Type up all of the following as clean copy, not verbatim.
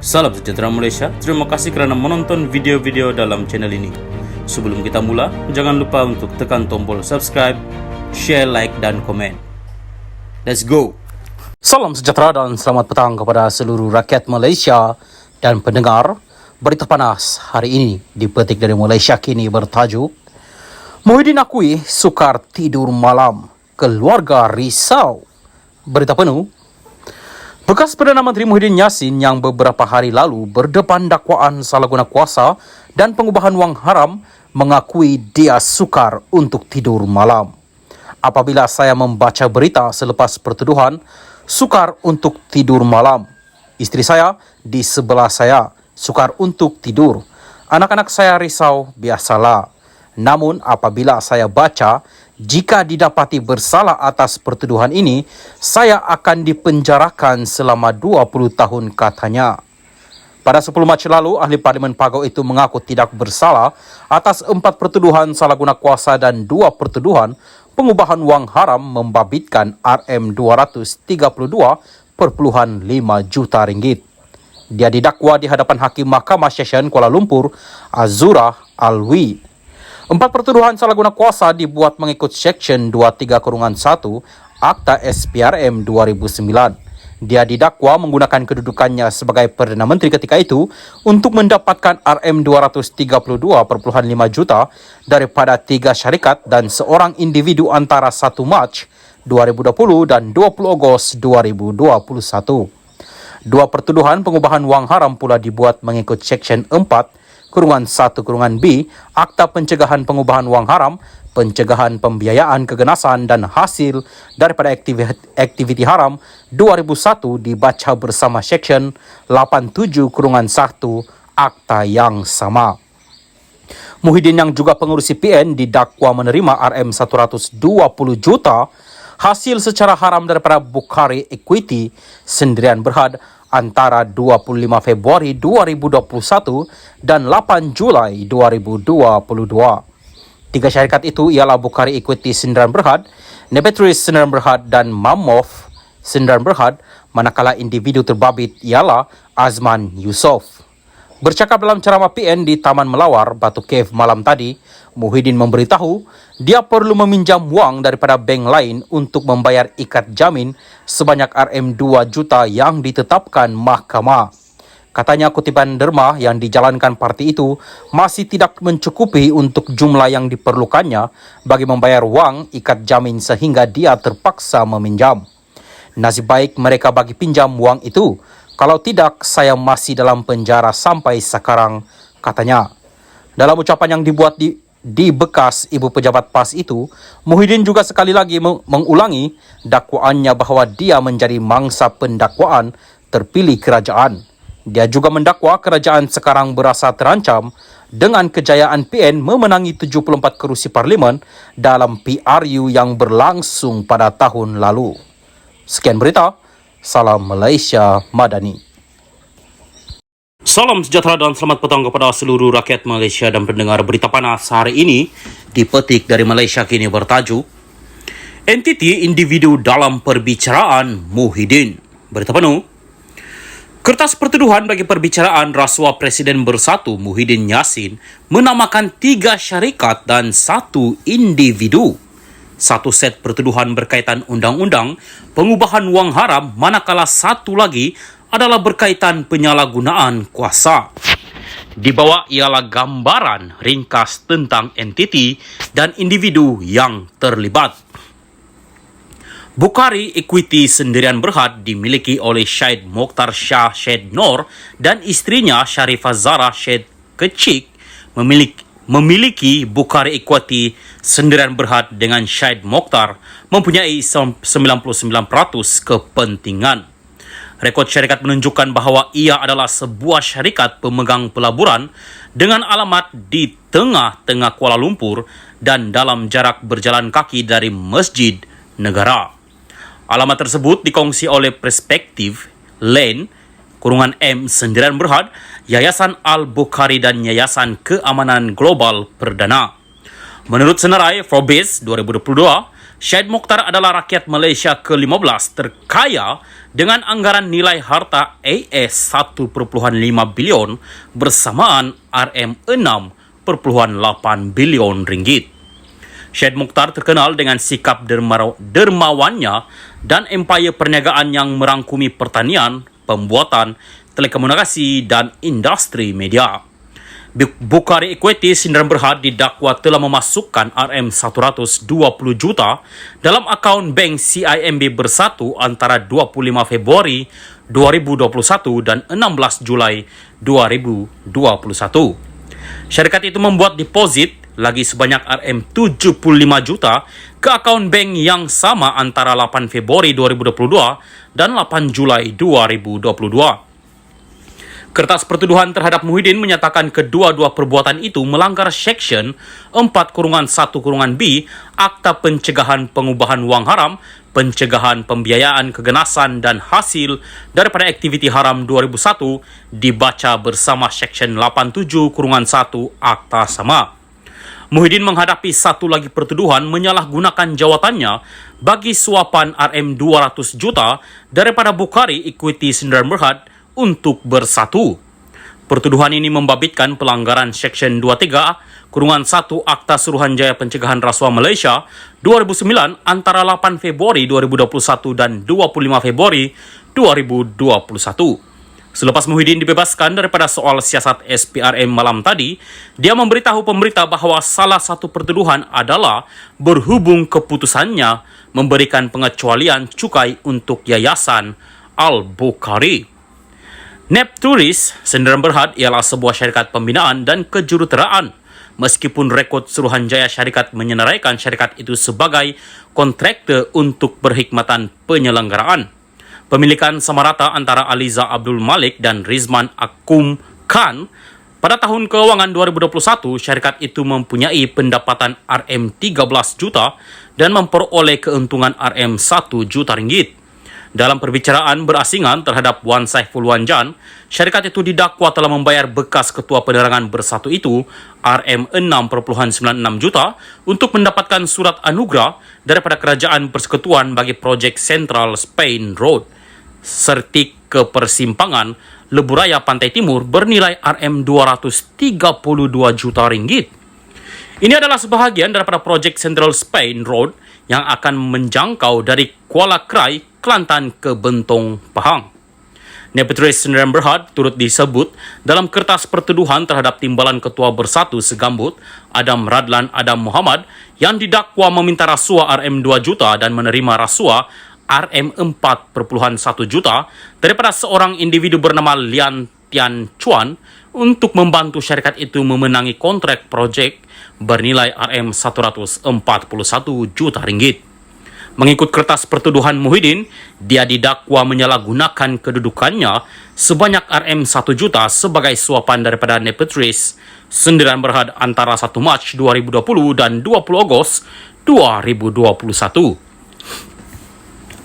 Salam sejahtera Malaysia, terima kasih kerana menonton video-video dalam channel ini. Sebelum kita mula, jangan lupa untuk tekan tombol subscribe, share, like dan komen. Let's go! Salam sejahtera dan selamat petang kepada seluruh rakyat Malaysia dan pendengar. Berita panas hari ini dipetik dari Malaysia Kini bertajuk Muhyiddin akui sukar tidur malam, keluarga risau. Berita penuh. Bekas Perdana Menteri Muhyiddin Yassin yang beberapa hari lalu berdepan dakwaan salah guna kuasa dan pengubahan wang haram mengakui dia sukar untuk tidur malam. Apabila saya membaca berita selepas pertuduhan sukar untuk tidur malam, isteri saya di sebelah saya sukar untuk tidur, anak-anak saya risau, biasalah. Namun apabila saya baca, jika didapati bersalah atas pertuduhan ini, saya akan dipenjarakan selama 20 tahun katanya. Pada 10 Mac lalu, Ahli Parlimen Pagau itu mengaku tidak bersalah atas 4 pertuduhan salah guna kuasa dan 2 pertuduhan pengubahan wang haram membabitkan RM232.5 juta ringgit. Dia didakwa di hadapan Hakim Mahkamah Session Kuala Lumpur, Azura Alwi. 4 pertuduhan salah guna kuasa dibuat mengikut Seksyen 23-1 Akta SPRM 2009. Dia didakwa menggunakan kedudukannya sebagai Perdana Menteri ketika itu untuk mendapatkan RM232.5 juta daripada 3 syarikat dan seorang individu antara 1 Mac 2020 dan 20 Ogos 2021. 2 pertuduhan pengubahan wang haram pula dibuat mengikut Seksyen 4-1-B Akta Pencegahan Pengubahan Wang Haram, Pencegahan Pembiayaan Keganasan dan Hasil daripada Aktiviti Haram 2001 dibaca bersama Seksyen 87-1 Akta yang sama. Muhyiddin yang juga pengurusi PN didakwa menerima RM120 juta hasil secara haram daripada Bukhari Equity Sendirian Berhad antara 25 Februari 2021 dan 8 Julai 2022. 3 syarikat itu ialah Bukhari Equity Sendirian Berhad, Nepetris Sendirian Berhad dan Mammoth Sendirian Berhad, manakala individu terbabit ialah Azman Yusof. Bercakap dalam ceramah PN di Taman Melawar, Batu Cave malam tadi, Muhyiddin memberitahu dia perlu meminjam wang daripada bank lain untuk membayar ikat jamin sebanyak RM2 juta yang ditetapkan mahkamah. Katanya kutipan derma yang dijalankan parti itu masih tidak mencukupi untuk jumlah yang diperlukannya bagi membayar wang ikat jamin sehingga dia terpaksa meminjam. Nasib baik mereka bagi pinjam wang itu. Kalau tidak, saya masih dalam penjara sampai sekarang, katanya. Dalam ucapan yang dibuat di bekas ibu pejabat PAS itu, Muhyiddin juga sekali lagi mengulangi dakwaannya bahawa dia menjadi mangsa pendakwaan terpilih kerajaan. Dia juga mendakwa kerajaan sekarang berasa terancam dengan kejayaan PN memenangi 74 kerusi parlimen dalam PRU yang berlangsung pada tahun lalu. Sekian berita. Salam Malaysia Madani. Salam sejahtera dan selamat petang kepada seluruh rakyat Malaysia dan pendengar berita panas hari ini dipetik dari Malaysia Kini bertajuk Entiti Individu dalam Perbicaraan Muhyiddin. Berita penuh. Kertas pertuduhan bagi perbicaraan rasuah Presiden Bersatu Muhyiddin Yassin menamakan 3 syarikat dan 1 individu. 1 set pertuduhan berkaitan undang-undang pengubahan wang haram, manakala 1 lagi adalah berkaitan penyalahgunaan kuasa. Di bawah ialah gambaran ringkas tentang entiti dan individu yang terlibat. Bukhari Equity Sendirian Berhad dimiliki oleh Syed Mokhtar Shah Syed Nor dan isterinya Sharifah Zara Syed Kecik memiliki Bukhari Equity Sendirian Berhad dengan Syed Mokhtar mempunyai 99% kepentingan. Rekod syarikat menunjukkan bahawa ia adalah sebuah syarikat pemegang pelaburan dengan alamat di tengah-tengah Kuala Lumpur dan dalam jarak berjalan kaki dari Masjid Negara. Alamat tersebut dikongsi oleh Perspektif Lane M Sendirian Berhad, Yayasan Al-Bukhari dan Yayasan Keamanan Global Perdana. Menurut senarai Forbes 2022, Syed Mokhtar adalah rakyat Malaysia ke-15 terkaya dengan anggaran nilai harta AS 1.5 bilion bersamaan RM6.8 bilion ringgit. Syed Mokhtar terkenal dengan sikap dermawannya dan empayar perniagaan yang merangkumi pertanian, pembuatan, telekomunikasi dan industri media. Bukhari Equity Sdn Bhd didakwa telah memasukkan RM120 juta dalam akaun bank CIMB Bersatu antara 25 Februari 2021 dan 16 Julai 2021. Syarikat itu membuat deposit lagi sebanyak RM75 juta ke akaun bank yang sama antara 8 Februari 2022 dan 8 Julai 2022. Kertas pertuduhan terhadap Muhyiddin menyatakan kedua-dua perbuatan itu melanggar Seksyen 4-1-B Akta Pencegahan Pengubahan Wang Haram, Pencegahan Pembiayaan Keganasan dan Hasil daripada Aktiviti Haram 2001 dibaca bersama Seksyen 87-1 Akta sama. Muhyiddin menghadapi satu lagi pertuduhan menyalahgunakan jawatannya bagi suapan RM200 juta daripada Bukhari Equity Sdn Bhd untuk Bersatu. Pertuduhan ini membabitkan pelanggaran Seksyen 23-1 Akta Suruhanjaya Pencegahan Rasuah Malaysia 2009 antara 8 Februari 2021 dan 25 Februari 2021. Selepas Muhyiddin dibebaskan daripada soal siasat SPRM malam tadi, dia memberitahu pemberita bahawa salah satu pertuduhan adalah berhubung keputusannya memberikan pengecualian cukai untuk Yayasan Al-Bukhari. Nepturis Sdn Bhd ialah sebuah syarikat pembinaan dan kejuruteraan. Meskipun rekod Suruhanjaya Syarikat menyenaraikan syarikat itu sebagai kontraktor untuk berkhidmatan penyelenggaraan. Pemilikan sama rata antara Aliza Abdul Malik dan Rizman Akum Khan pada tahun kewangan 2021, syarikat itu mempunyai pendapatan RM13 juta dan memperoleh keuntungan RM1 juta ringgit. Dalam perbicaraan berasingan terhadap Wan Saiful Wanjan, syarikat itu didakwa telah membayar bekas ketua penerangan Bersatu itu RM6.96 juta untuk mendapatkan surat anugerah daripada Kerajaan Persekutuan bagi projek Central Spain Road, sertik ke persimpangan Leburaya Pantai Timur bernilai RM232 juta ringgit. Ini adalah sebahagian daripada projek Central Spain Road yang akan menjangkau dari Kuala Krai, Kelantan ke Bentong, Pahang. Nepturis Sdn Bhd turut disebut dalam kertas pertuduhan terhadap timbalan Ketua Bersatu Segambut, Adam Radlan Adam Muhammad, yang didakwa meminta rasuah RM2 juta dan menerima rasuah RM4.1 juta daripada seorang individu bernama Lian Tian Chuan untuk membantu syarikat itu memenangi kontrak projek bernilai RM141 juta ringgit. Mengikut kertas pertuduhan Muhyiddin, dia didakwa menyalahgunakan kedudukannya sebanyak RM1 juta sebagai suapan daripada Nepturis Sdn Bhd antara 1 Mac 2020 dan 20 Ogos 2021.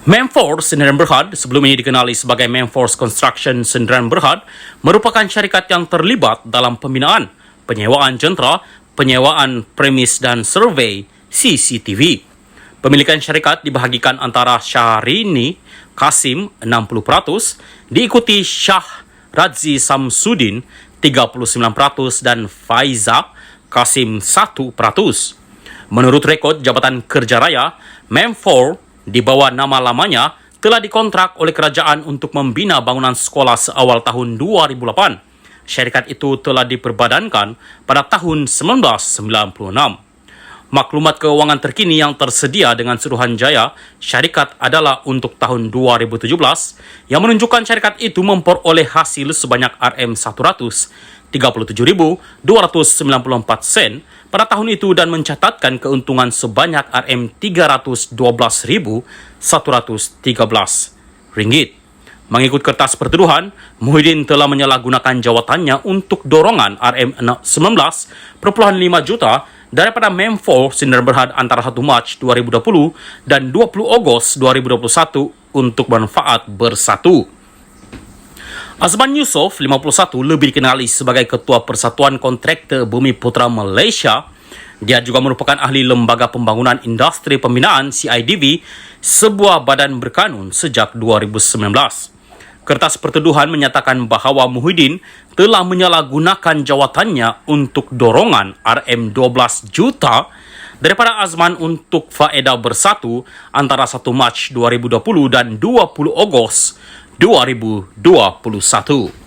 Memforce Sdn Bhd, sebelum ini dikenali sebagai Memforce Construction Sdn Bhd, merupakan syarikat yang terlibat dalam pembinaan, penyewaan jentera, penyewaan premis dan survei CCTV. Pemilikan syarikat dibahagikan antara Syahrini Kasim 60%, diikuti Syah Radzi Samsudin 39% dan Faiza Kasim 1%. Menurut rekod Jabatan Kerja Raya, Mem4 di bawah nama lamanya telah dikontrak oleh kerajaan untuk membina bangunan sekolah seawal tahun 2008. Syarikat itu telah diperbadankan pada tahun 1996. Maklumat keuangan terkini yang tersedia dengan Suruhanjaya Syarikat adalah untuk tahun 2017 yang menunjukkan syarikat itu memperoleh hasil sebanyak RM137.294 sen pada tahun itu dan mencatatkan keuntungan sebanyak RM312.113 ringgit. Mengikut kertas pertuduhan, Muhyiddin telah menyalahgunakan jawatannya untuk dorongan RM19.5 juta daripada Mem4 Sdn Bhd antara 1 Mac 2020 dan 20 Ogos 2021 untuk manfaat Bersatu. Azman Yusof, 51, lebih dikenali sebagai Ketua Persatuan Kontraktor Bumi Putra Malaysia, Dia juga merupakan ahli Lembaga Pembangunan Industri Pembinaan CIDV, sebuah badan berkanun sejak 2019. Kertas pertuduhan menyatakan bahawa Muhyiddin telah menyalahgunakan jawatannya untuk dorongan RM12 juta daripada Azman untuk faedah bersatu antara 1 Mac 2020 dan 20 Ogos 2021.